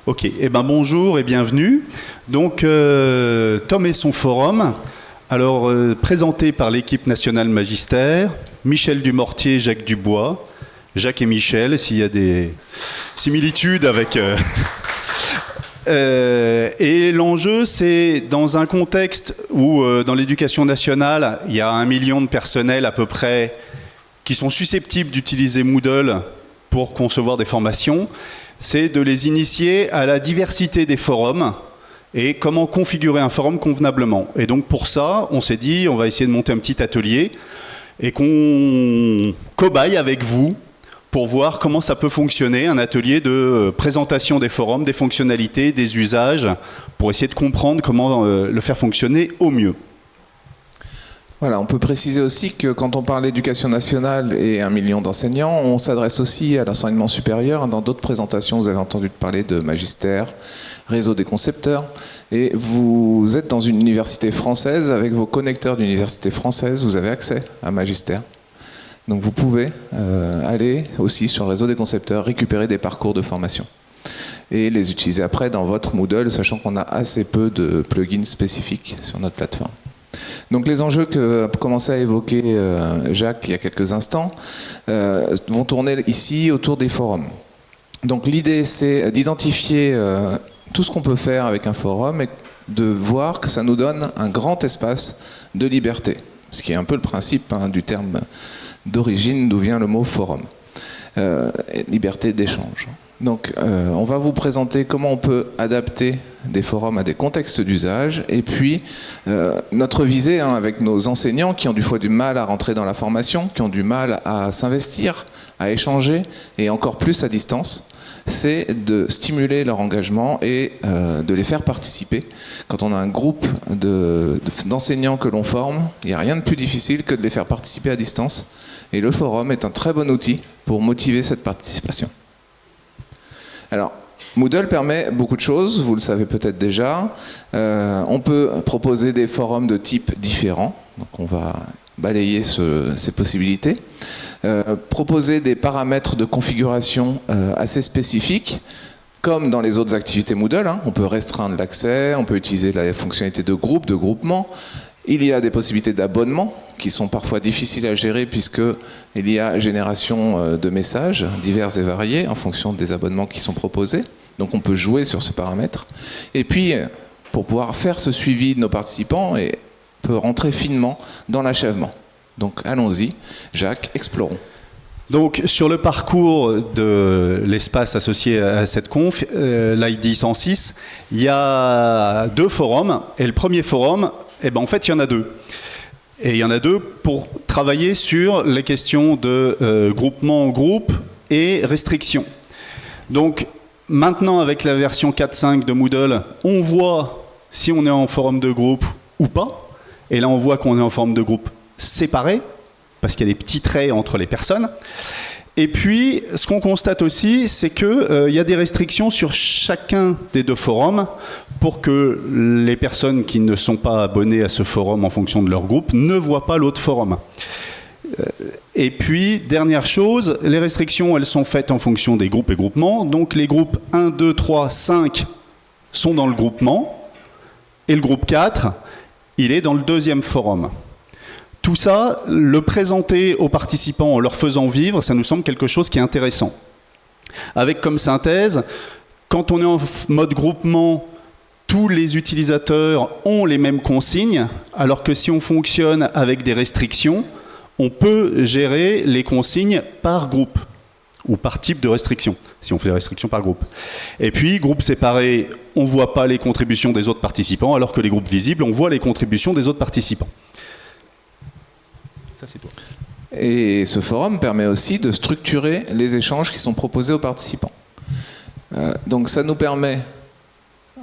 Ok, eh ben bonjour et bienvenue. Donc Tom et son forum, alors présenté par l'équipe nationale Magistère, Michel Dumortier, Jacques Dubois, Jacques et Michel, s'il y a des similitudes avec... et l'enjeu, c'est dans un contexte où dans l'éducation nationale, il y a 1 million de personnels à peu près qui sont susceptibles d'utiliser Moodle pour concevoir des formations, c'est de les initier à la diversité des forums et comment configurer un forum convenablement. Et donc pour ça, on s'est dit, on va essayer de monter un petit atelier et qu'on cobaye avec vous pour voir comment ça peut fonctionner, un atelier de présentation des forums, des fonctionnalités, des usages, pour essayer de comprendre comment le faire fonctionner au mieux. Voilà, on peut préciser aussi que quand on parle d'éducation nationale et 1 million d'enseignants, on s'adresse aussi à l'enseignement supérieur. Dans d'autres présentations, vous avez entendu parler de Magistère, réseau des concepteurs. Et vous êtes dans une université française, avec vos connecteurs d'université française, vous avez accès à Magistère. Donc vous pouvez aller aussi sur le réseau des concepteurs, récupérer des parcours de formation et les utiliser après dans votre Moodle, sachant qu'on a assez peu de plugins spécifiques sur notre plateforme. Donc les enjeux que a commencé à évoquer Jacques il y a quelques instants vont tourner ici autour des forums. Donc l'idée, c'est d'identifier tout ce qu'on peut faire avec un forum et de voir que ça nous donne un grand espace de liberté, ce qui est un peu le principe du terme d'origine d'où vient le mot forum. Liberté d'échange. Donc on va vous présenter comment on peut adapter des forums à des contextes d'usage et puis notre visée avec nos enseignants qui ont des fois du mal à rentrer dans la formation, qui ont du mal à s'investir, à échanger et encore plus à distance, c'est de stimuler leur engagement et de les faire participer. Quand on a un groupe d'enseignants que l'on forme, il n'y a rien de plus difficile que de les faire participer à distance et le forum est un très bon outil pour motiver cette participation. Alors, Moodle permet beaucoup de choses, vous le savez peut-être déjà. On peut proposer des forums de types différents, donc on va balayer ces possibilités. Proposer des paramètres de configuration assez spécifiques, comme dans les autres activités Moodle. On peut restreindre l'accès, on peut utiliser la fonctionnalité de groupe, de groupement. Il y a des possibilités d'abonnement qui sont parfois difficiles à gérer puisqu'il y a génération de messages divers et variés en fonction des abonnements qui sont proposés. Donc on peut jouer sur ce paramètre. Et puis, pour pouvoir faire ce suivi de nos participants, on peut rentrer finement dans l'achèvement. Donc allons-y, Jacques, explorons. Donc sur le parcours de l'espace associé à cette conf, l'ID 106, il y a 2 forums. Et le premier forum, en fait, il y en a 2. Et il y en a 2 pour travailler sur les questions de groupement en groupe et restriction. Donc maintenant, avec la version 4.5 de Moodle, on voit si on est en forum de groupe ou pas. Et là, on voit qu'on est en forme de groupe séparé, parce qu'il y a des petits traits entre les personnes. Et puis, ce qu'on constate aussi, c'est qu'il y a des restrictions sur chacun des 2 forums pour que les personnes qui ne sont pas abonnées à ce forum en fonction de leur groupe ne voient pas l'autre forum. Et puis, dernière chose, les restrictions, elles sont faites en fonction des groupes et groupements. Donc, les groupes 1, 2, 3, 5 sont dans le groupement. Et le groupe 4, il est dans le 2e forum. Tout ça, le présenter aux participants en leur faisant vivre, ça nous semble quelque chose qui est intéressant. Avec comme synthèse, quand on est en mode groupement, tous les utilisateurs ont les mêmes consignes, alors que si on fonctionne avec des restrictions, on peut gérer les consignes par groupe ou par type de restriction, si on fait les restrictions par groupe. Et puis, groupe séparé, on ne voit pas les contributions des autres participants, alors que les groupes visibles, on voit les contributions des autres participants. Ça, c'est toi. Et ce forum permet aussi de structurer les échanges qui sont proposés aux participants. Donc ça nous permet,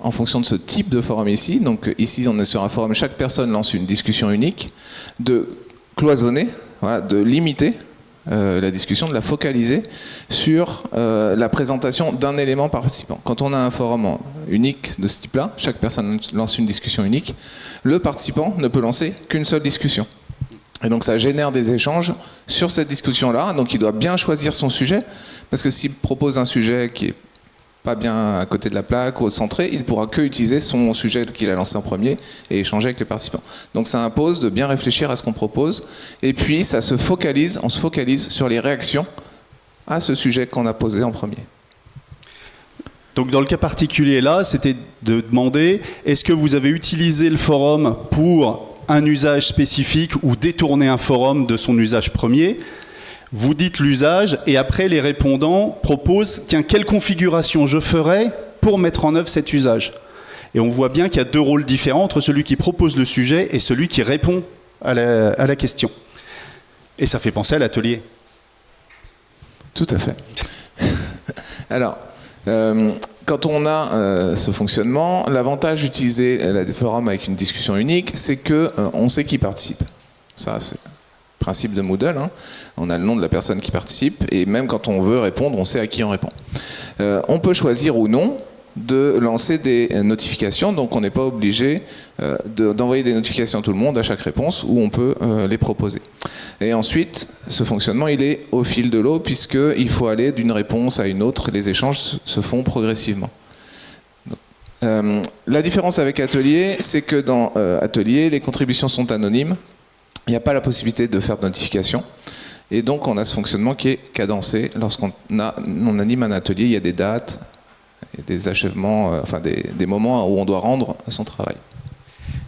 en fonction de ce type de forum ici, donc ici on est sur un forum, chaque personne lance une discussion unique, de cloisonner, voilà, de limiter la discussion, de la focaliser sur la présentation d'un élément participant. Quand on a un forum unique de ce type-là, chaque personne lance une discussion unique, le participant ne peut lancer qu'une seule discussion. Et donc ça génère des échanges sur cette discussion-là. Donc il doit bien choisir son sujet, parce que s'il propose un sujet qui est pas bien à côté de la plaque ou au centré, il pourra que utiliser son sujet qu'il a lancé en premier et échanger avec les participants. Donc ça impose de bien réfléchir à ce qu'on propose. Et puis on se focalise sur les réactions à ce sujet qu'on a posé en premier. Donc dans le cas particulier là, c'était de demander, est-ce que vous avez utilisé le forum pour un usage spécifique ou détourner un forum de son usage premier ? Vous dites l'usage et après les répondants proposent tiens, quelle configuration je ferais pour mettre en œuvre cet usage. Et on voit bien qu'il y a deux rôles différents entre celui qui propose le sujet et celui qui répond à la question. Et ça fait penser à l'atelier. Tout à fait. Alors, quand on a ce fonctionnement, l'avantage d'utiliser le forum avec une discussion unique, c'est qu'on sait qui participe. Ça, c'est principe de Moodle, hein. On a le nom de la personne qui participe et même quand on veut répondre, on sait à qui on répond. On peut choisir ou non de lancer des notifications, donc on n'est pas obligé d'envoyer des notifications à tout le monde à chaque réponse où on peut les proposer. Et ensuite, ce fonctionnement, il est au fil de l'eau puisqu'il faut aller d'une réponse à une autre, les échanges se font progressivement. La différence avec Atelier, c'est que dans Atelier, les contributions sont anonymes. Il n'y a pas la possibilité de faire de notification. Et donc, on a ce fonctionnement qui est cadencé. Lorsqu'on anime un atelier, il y a des dates, des achèvements, des moments où on doit rendre son travail.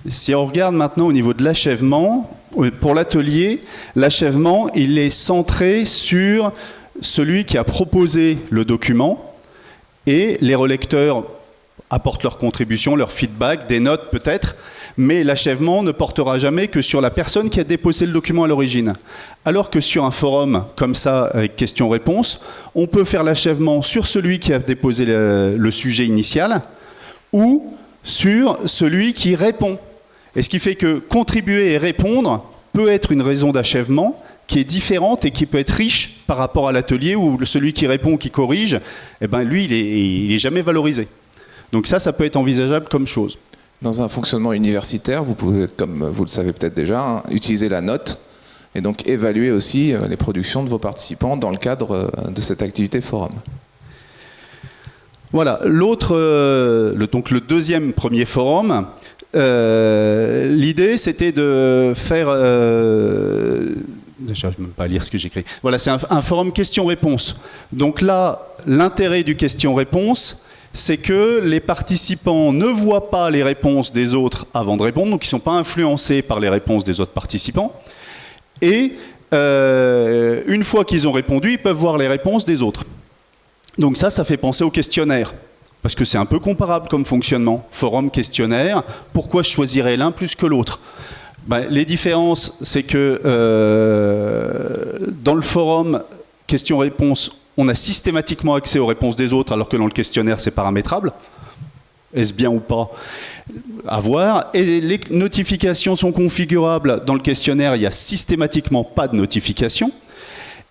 Si on regarde maintenant au niveau de l'achèvement, pour l'atelier, l'achèvement, il est centré sur celui qui a proposé le document et les relecteurs apportent leur contribution, leur feedback, des notes peut-être, mais l'achèvement ne portera jamais que sur la personne qui a déposé le document à l'origine. Alors que sur un forum comme ça, avec questions-réponses, on peut faire l'achèvement sur celui qui a déposé le sujet initial ou sur celui qui répond. Et ce qui fait que contribuer et répondre peut être une raison d'achèvement qui est différente et qui peut être riche par rapport à l'atelier où celui qui répond ou qui corrige, eh ben lui, il est jamais valorisé. Donc ça peut être envisageable comme chose. Dans un fonctionnement universitaire, vous pouvez, comme vous le savez peut-être déjà, hein, utiliser la note et donc évaluer aussi les productions de vos participants dans le cadre de cette activité forum. Voilà, donc le deuxième premier forum, l'idée c'était de faire... je n'arrive même pas à lire ce que j'écris. Voilà, c'est un forum question-réponse. Donc là, l'intérêt du question-réponse, c'est que les participants ne voient pas les réponses des autres avant de répondre, donc ils ne sont pas influencés par les réponses des autres participants. Et une fois qu'ils ont répondu, ils peuvent voir les réponses des autres. Donc ça fait penser au questionnaire, parce que c'est un peu comparable comme fonctionnement. Forum questionnaire, pourquoi je choisirais l'un plus que l'autre ? Les différences, c'est que dans le forum question-réponse, on a systématiquement accès aux réponses des autres, alors que dans le questionnaire, c'est paramétrable. Est-ce bien ou pas ? À voir. Et les notifications sont configurables. Dans le questionnaire, il n'y a systématiquement pas de notification.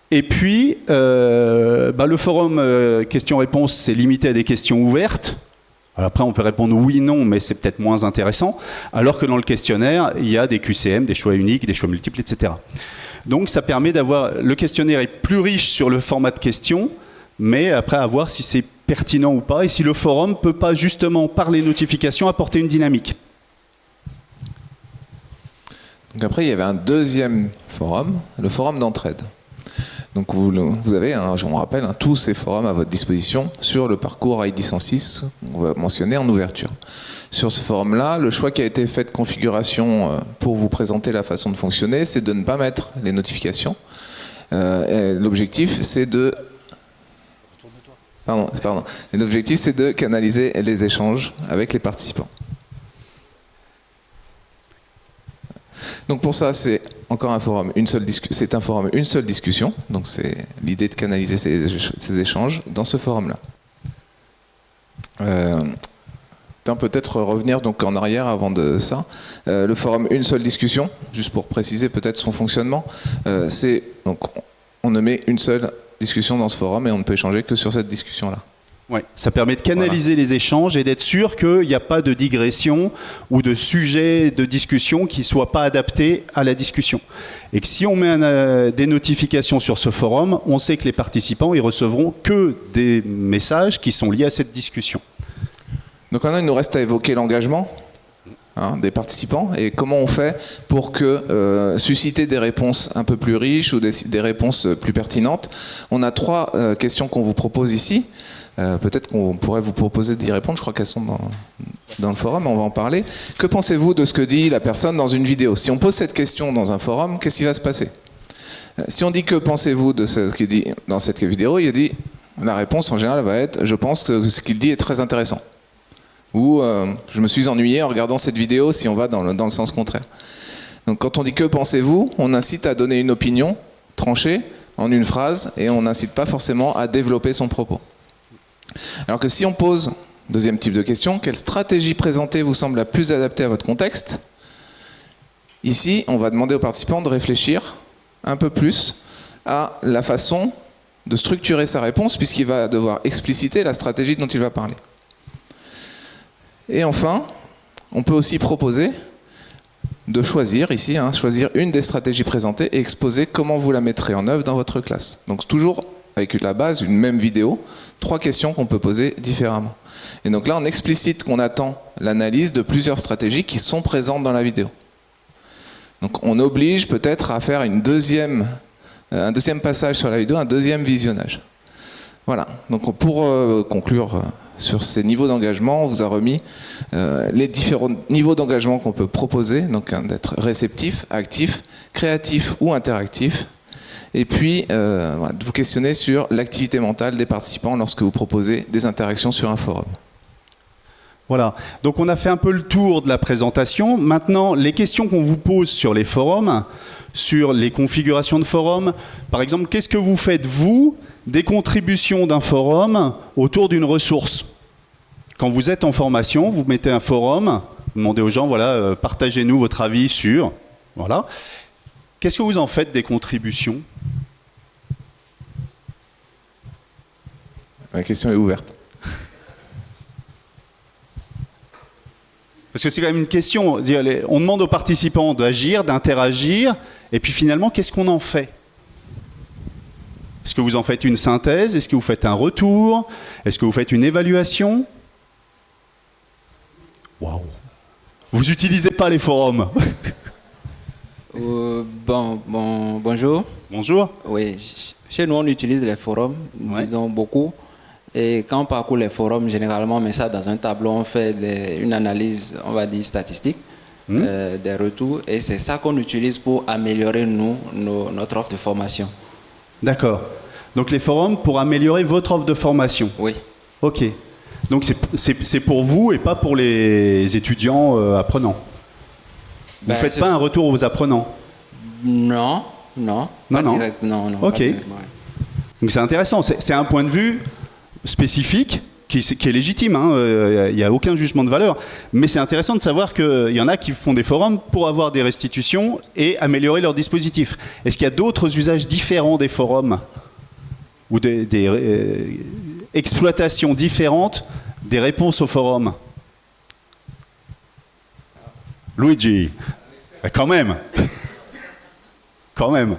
Et puis, le forum questions-réponses, c'est limité à des questions ouvertes. Alors après, on peut répondre oui, non, mais c'est peut-être moins intéressant. Alors que dans le questionnaire, il y a des QCM, des choix uniques, des choix multiples, etc. Donc ça permet d'avoir... Le questionnaire est plus riche sur le format de questions, mais après à voir si c'est pertinent ou pas, et si le forum ne peut pas justement, par les notifications, apporter une dynamique. Donc après, il y avait un deuxième forum, le forum d'entraide. Donc vous avez, je vous rappelle, tous ces forums à votre disposition sur le parcours ID 106, on va mentionner en ouverture. Sur ce forum-là, le choix qui a été fait de configuration pour vous présenter la façon de fonctionner, c'est de ne pas mettre les notifications. L'objectif, c'est de... Pardon. L'objectif, c'est de canaliser les échanges avec les participants. Donc pour ça, c'est encore un forum, une seule discussion. Donc c'est l'idée de canaliser ces échanges dans ce forum-là. Peut-être revenir donc en arrière avant de ça. Le forum une seule discussion, juste pour préciser peut-être son fonctionnement. Donc on ne met une seule discussion dans ce forum et on ne peut échanger que sur cette discussion-là. Ouais, ça permet de canaliser les échanges et d'être sûr qu'il n'y a pas de digression ou de sujet de discussion qui ne soit pas adapté à la discussion. Et que si on met des notifications sur ce forum, on sait que les participants ils recevront que des messages qui sont liés à cette discussion. Donc maintenant, il nous reste à évoquer l'engagement des participants et comment on fait pour susciter des réponses un peu plus riches ou des réponses plus pertinentes. On a 3 questions qu'on vous propose ici. Peut-être qu'on pourrait vous proposer d'y répondre. Je crois qu'elles sont dans le forum, on va en parler. Que pensez-vous de ce que dit la personne dans une vidéo? Si on pose cette question dans un forum, qu'est-ce qui va se passer? Si on dit que pensez-vous de ce qu'il dit dans cette vidéo, il dit, la réponse en général va être « je pense que ce qu'il dit est très intéressant ». Ou je me suis ennuyé en regardant cette vidéo si on va dans le sens contraire. Donc quand on dit que pensez-vous, on incite à donner une opinion tranchée en une phrase et on n'incite pas forcément à développer son propos. Alors que si on pose, deuxième type de question, quelle stratégie présentée vous semble la plus adaptée à votre contexte? Ici, on va demander aux participants de réfléchir un peu plus à la façon de structurer sa réponse puisqu'il va devoir expliciter la stratégie dont il va parler. Et enfin, on peut aussi proposer de choisir ici, choisir une des stratégies présentées et exposer comment vous la mettrez en œuvre dans votre classe. Donc toujours avec la base, une même vidéo, 3 questions qu'on peut poser différemment. Et donc là, on explicite qu'on attend l'analyse de plusieurs stratégies qui sont présentes dans la vidéo. Donc on oblige peut-être à faire un deuxième passage sur la vidéo, un deuxième visionnage. Voilà, donc pour conclure sur ces niveaux d'engagement, on vous a remis les différents niveaux d'engagement qu'on peut proposer, donc d'être réceptif, actif, créatif ou interactif. Et puis, de vous questionner sur l'activité mentale des participants lorsque vous proposez des interactions sur un forum. Voilà, donc on a fait un peu le tour de la présentation. Maintenant, les questions qu'on vous pose sur les forums, sur les configurations de forums, par exemple, qu'est-ce que vous faites, vous, des contributions d'un forum autour d'une ressource? Quand vous êtes en formation, vous mettez un forum, vous demandez aux gens, voilà, partagez-nous votre avis sur... Voilà. Qu'est-ce que vous en faites des contributions? La question est ouverte. Parce que c'est quand même une question. On demande aux participants d'agir, d'interagir, et puis finalement, qu'est-ce qu'on en fait? Est-ce que vous en faites une synthèse? Est-ce que vous faites un retour? Est-ce que vous faites une évaluation? Waouh! Vous n'utilisez pas les forums? Bonjour. Bonjour. Oui, chez nous, on utilise les forums, disons beaucoup. Et quand on parcourt les forums, généralement, on met ça dans un tableau, on fait une analyse, on va dire, statistique, des retours. Et c'est ça qu'on utilise pour améliorer, notre offre de formation. D'accord. Donc les forums pour améliorer votre offre de formation? Oui. Ok. Donc c'est pour vous et pas pour les étudiants apprenants? Vous ne faites pas un retour aux apprenants? Non, pas direct, non. Ok. Pas direct, ouais. Donc c'est intéressant, c'est un point de vue spécifique qui est légitime, il n'y a aucun jugement de valeur, mais c'est intéressant de savoir qu'il y en a qui font des forums pour avoir des restitutions et améliorer leur dispositif. Est-ce qu'il y a d'autres usages différents des forums ou des exploitations différentes des réponses aux forums? Luigi, quand même. Quand même.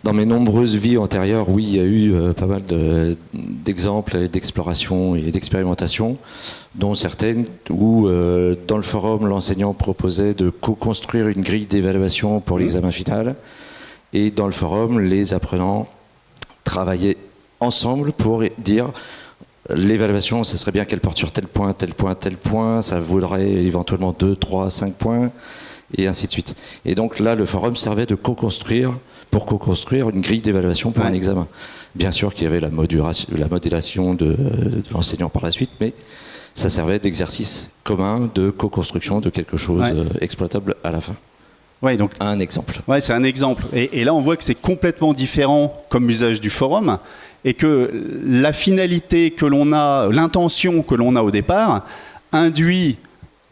Dans mes nombreuses vies antérieures, oui, il y a eu pas mal d'exemples d'exploration et d'expérimentation, dont certaines où, dans le forum, l'enseignant proposait de co-construire une grille d'évaluation pour l'examen final. Et dans le forum, les apprenants travaillaient ensemble pour dire l'évaluation, ce serait bien qu'elle porte sur tel point, tel point, tel point, ça vaudrait éventuellement 2, 3, 5 points, et ainsi de suite. Et donc là, le forum servait de co-construire une grille d'évaluation pour un examen. Bien sûr qu'il y avait la modélation de l'enseignant par la suite, mais ça servait d'exercice commun de co-construction de quelque chose exploitable à la fin. Ouais, donc, un exemple. Ouais, c'est un exemple. Et là, on voit que c'est complètement différent comme usage du forum et que la finalité que l'on a, l'intention que l'on a au départ, induit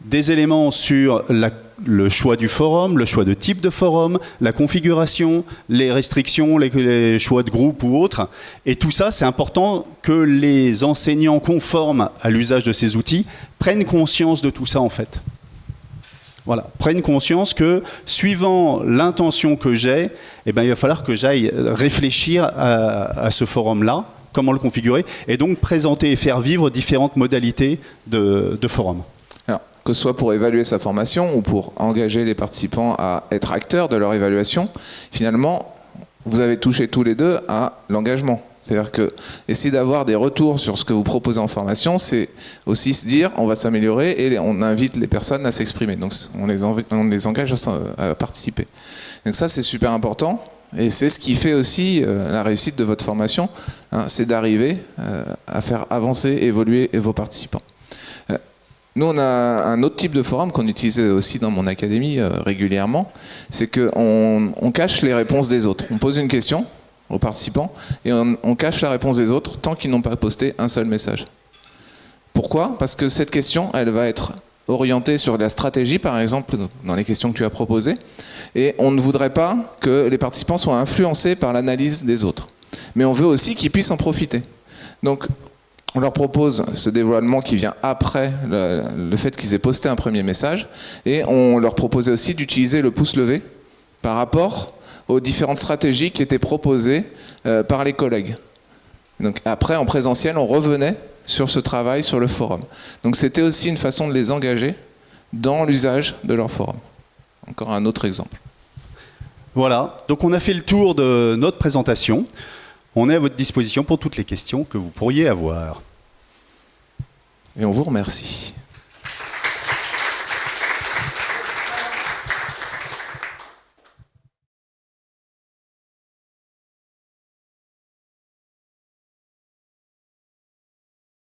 des éléments sur la le choix du forum, le choix de type de forum, la configuration, les restrictions, les choix de groupe ou autres. Et tout ça, c'est important que les enseignants conformes à l'usage de ces outils prennent conscience de tout ça en fait. Voilà, prennent conscience que suivant l'intention que j'ai, eh ben, il va falloir que j'aille réfléchir à ce forum-là, comment le configurer, et donc présenter et faire vivre différentes modalités de forum. Alors, que ce soit pour évaluer sa formation ou pour engager les participants à être acteurs de leur évaluation, finalement, vous avez touché tous les deux à l'engagement. C'est-à-dire que essayer d'avoir des retours sur ce que vous proposez en formation, c'est aussi se dire on va s'améliorer et on invite les personnes à s'exprimer. Donc on les engage à participer. Donc ça, c'est super important. Et c'est ce qui fait aussi la réussite de votre formation, hein, c'est d'arriver à faire avancer, évoluer vos participants. Nous, on a un autre type de forum qu'on utilise aussi dans mon académie régulièrement, c'est qu'on cache les réponses des autres. On pose une question aux participants et on cache la réponse des autres tant qu'ils n'ont pas posté un seul message. Pourquoi ? Parce que cette question, elle va être orientée sur la stratégie, par exemple, dans les questions que tu as proposées, et on ne voudrait pas que les participants soient influencés par l'analyse des autres. Mais on veut aussi qu'ils puissent en profiter. Donc, on leur propose ce dévoilement qui vient après le fait qu'ils aient posté un premier message, et on leur proposait aussi d'utiliser le pouce levé par rapport aux différentes stratégies qui étaient proposées par les collègues. Donc après, en présentiel, on revenait sur ce travail sur le forum. Donc c'était aussi une façon de les engager dans l'usage de leur forum. Encore un autre exemple. Voilà, donc on a fait le tour de notre présentation. On est à votre disposition pour toutes les questions que vous pourriez avoir. Et on vous remercie.